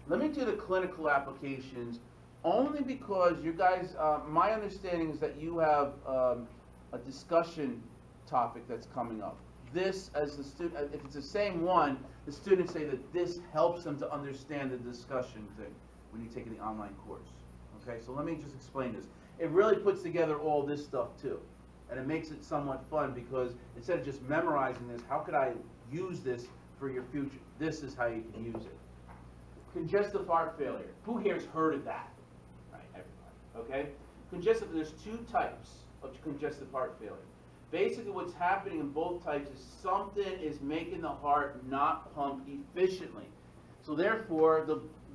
Let me do the clinical applications only because you guys, my understanding is that you have a discussion topic that's coming up. This, as the student, if it's the same one, the students say that this helps them to understand the discussion thing when you're taking the online course. Okay, so let me just explain this. It really puts together all this stuff too. And it makes it somewhat fun because instead of just memorizing this, how could I use this for your future? This is how you can use it. Congestive heart failure. Who here has heard of that? Right, everybody. Okay? Congestive, there's two types of congestive heart failure. Basically what's happening in both types is something is making the heart not pump efficiently. So therefore,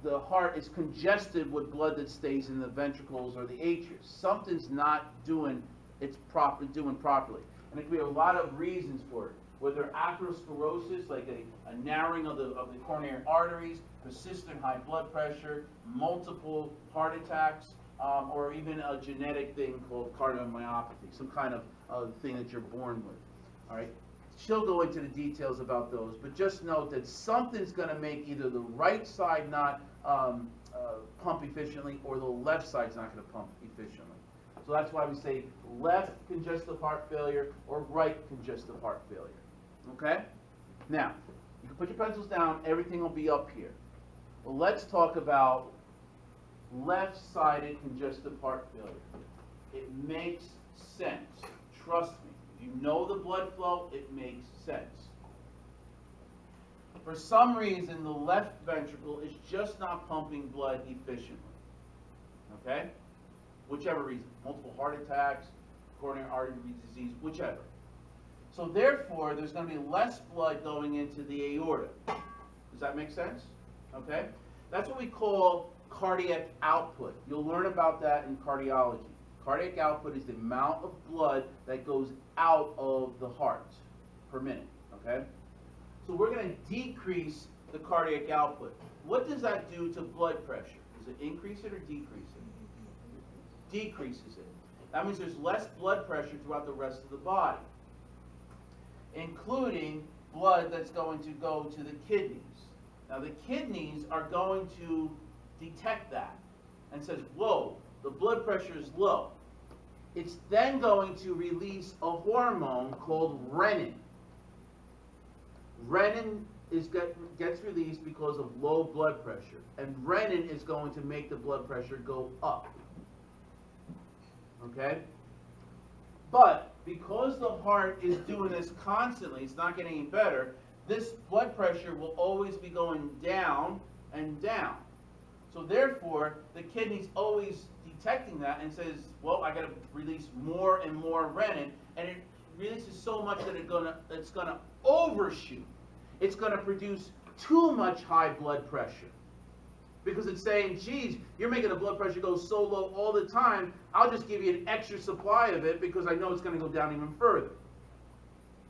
the heart is congested with blood that stays in the ventricles or the atria. Something's not doing properly. And there can be a lot of reasons for it. Whether atherosclerosis, like a narrowing of the coronary arteries, persistent high blood pressure, multiple heart attacks, or even a genetic thing called cardiomyopathy, some kind of thing that you're born with. All right. She'll go into the details about those, but just note that something's going to make either the right side not pump efficiently or the left side's not going to pump efficiently. So that's why we say left congestive heart failure or right congestive heart failure. Okay? Now, you can put your pencils down, everything will be up here. Well, let's talk about left-sided congestive heart failure. It makes sense. Trust me. If you know the blood flow, it makes sense. For some reason, the left ventricle is just not pumping blood efficiently. Okay? Whichever reason. Multiple heart attacks, coronary artery disease, whichever. So therefore, there's going to be less blood going into the aorta. Does that make sense? Okay? That's what we call cardiac output. You'll learn about that in cardiology. Cardiac output is the amount of blood that goes out of the heart per minute. Okay? So we're going to decrease the cardiac output. What does that do to blood pressure? Does it increase it or decrease it? Decreases it. That means there's less blood pressure throughout the rest of the body, including blood that's going to go to the kidneys. Now the kidneys are going to detect that and says, whoa, the blood pressure is low. It's then going to release a hormone called renin. Renin gets released because of low blood pressure, and renin is going to make the blood pressure go up. Okay? But because the heart is doing this constantly, it's not getting any better, this blood pressure will always be going down and down. So therefore, the kidney's always detecting that and says, well, I got to release more and more renin, and it releases so much that it's gonna overshoot. It's gonna produce too much high blood pressure. Because it's saying, geez, you're making the blood pressure go so low all the time, I'll just give you an extra supply of it because I know it's going to go down even further.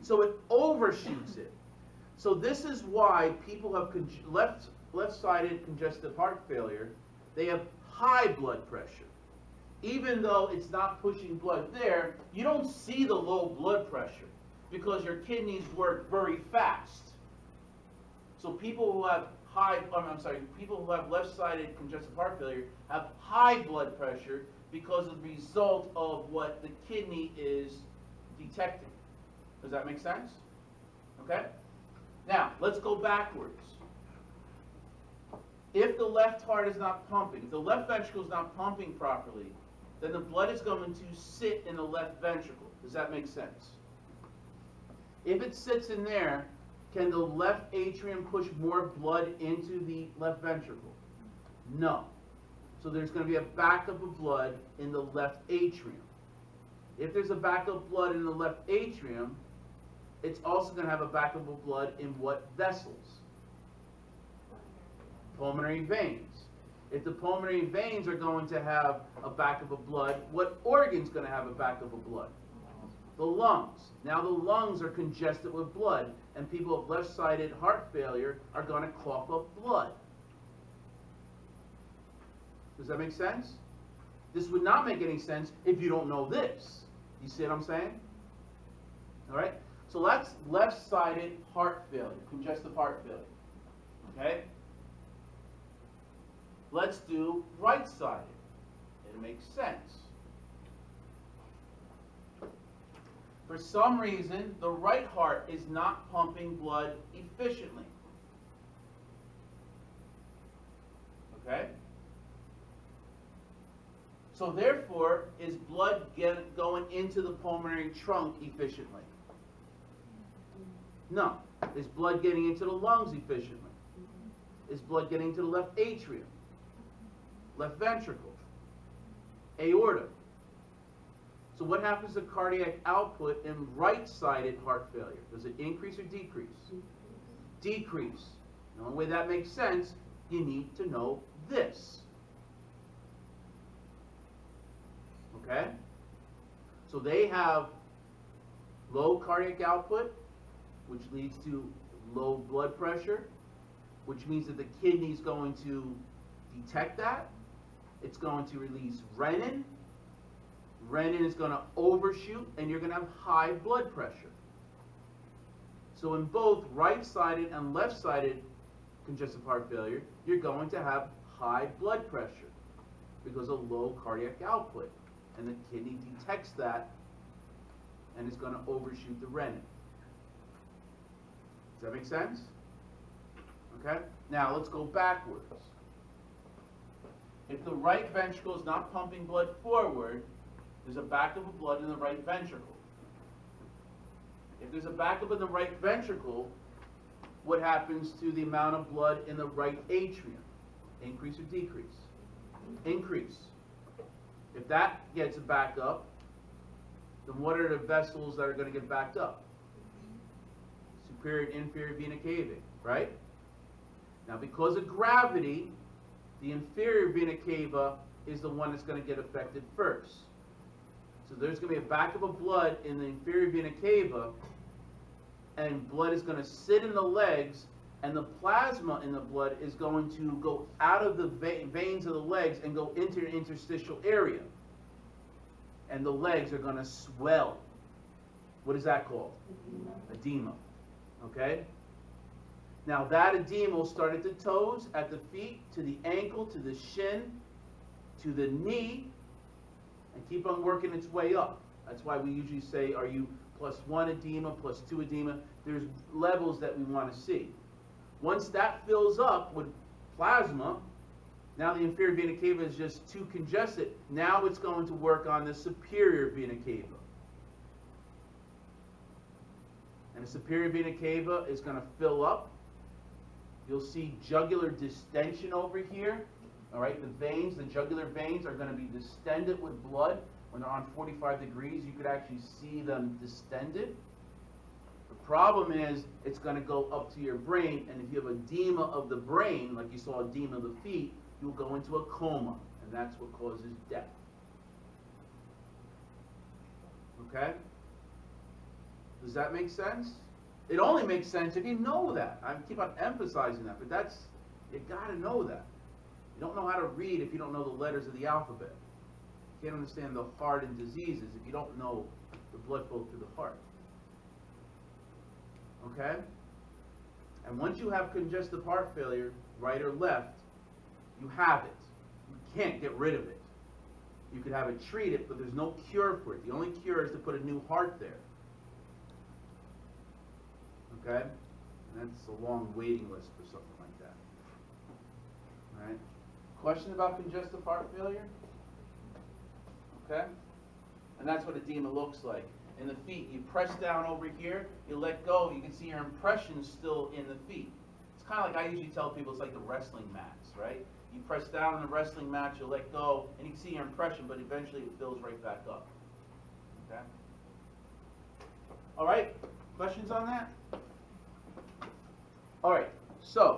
So it overshoots it. So this is why people have left-sided congestive heart failure. They have high blood pressure. Even though it's not pushing blood there, you don't see the low blood pressure because your kidneys work very fast. So people who have people who have left-sided congestive heart failure have high blood pressure because of the result of what the kidney is detecting. Does that make sense? Okay? Now, let's go backwards. If the left heart is not pumping, if the left ventricle is not pumping properly, then the blood is going to sit in the left ventricle. Does that make sense? If it sits in there, can the left atrium push more blood into the left ventricle? No. So there's going to be a backup of blood in the left atrium. If there's a backup of blood in the left atrium, it's also going to have a backup of blood in what vessels? Pulmonary veins. If the pulmonary veins are going to have a backup of blood, what organ's going to have a backup of blood? The lungs. Now the lungs are congested with blood, and people with left-sided heart failure are going to cough up blood. Does that make sense? This would not make any sense if you don't know this. You see what I'm saying? All right? So that's left-sided heart failure, congestive heart failure. Okay? Let's do right-sided. It makes sense. For some reason, the right heart is not pumping blood efficiently. Okay? So therefore, is blood going into the pulmonary trunk efficiently? No. Is blood getting into the lungs efficiently? Is blood getting to the left atrium, left ventricle, aorta? So what happens to cardiac output in right-sided heart failure? Does it increase or decrease? Decrease. The only way that makes sense, you need to know this. Okay? So they have low cardiac output, which leads to low blood pressure, which means that the kidney is going to detect that. It's going to release renin. Renin is going to overshoot, and you're going to have high blood pressure. So in both right-sided and left-sided congestive heart failure, you're going to have high blood pressure because of low cardiac output. And the kidney detects that, and it's going to overshoot the renin. Does that make sense? Okay? Now let's go backwards. If the right ventricle is not pumping blood forward, there's a backup of blood in the right ventricle. If there's a backup in the right ventricle, what happens to the amount of blood in the right atrium? Increase or decrease? Increase. If that gets backed up, then what are the vessels that are going to get backed up? Superior and inferior vena cava, right? Now, because of gravity, the inferior vena cava is the one that's going to get affected first. So there's going to be a backup of blood in the inferior vena cava, and blood is going to sit in the legs, and the plasma in the blood is going to go out of the veins of the legs and go into the interstitial area. And the legs are going to swell. What is that called? Edema. Okay? Now that edema will start at the toes, at the feet, to the ankle, to the shin, to the knee, and keep on working its way up. That's why we usually say, are you +1 edema, +2 edema? There's levels that we want to see. Once that fills up with plasma, now the inferior vena cava is just too congested. Now it's going to work on the superior vena cava. And the superior vena cava is going to fill up. You'll see jugular distension over here. All right, the veins, the jugular veins are going to be distended with blood. When they're on 45 degrees, you could actually see them distended. The problem is it's going to go up to your brain, and if you have edema of the brain, like you saw edema of the feet, you'll go into a coma, and that's what causes death. Okay? Does that make sense? It only makes sense if you know that. I keep on emphasizing that, but that's, you got to know that. You don't know how to read if you don't know the letters of the alphabet. You can't understand the heart and diseases if you don't know the blood flow through the heart. Okay? And once you have congestive heart failure, right or left, you have it. You can't get rid of it. You could have it treated, but there's no cure for it. The only cure is to put a new heart there. Okay? And that's a long waiting list for something like that. All right? Question about congestive heart failure? Okay? And that's what edema looks like. In the feet, you press down over here, you let go, you can see your impressions still in the feet. It's kind of like I usually tell people, it's like the wrestling mats, right? You press down on the wrestling mat, you let go, and you can see your impression, but eventually it fills right back up. Okay? All right? Questions on that? All right, so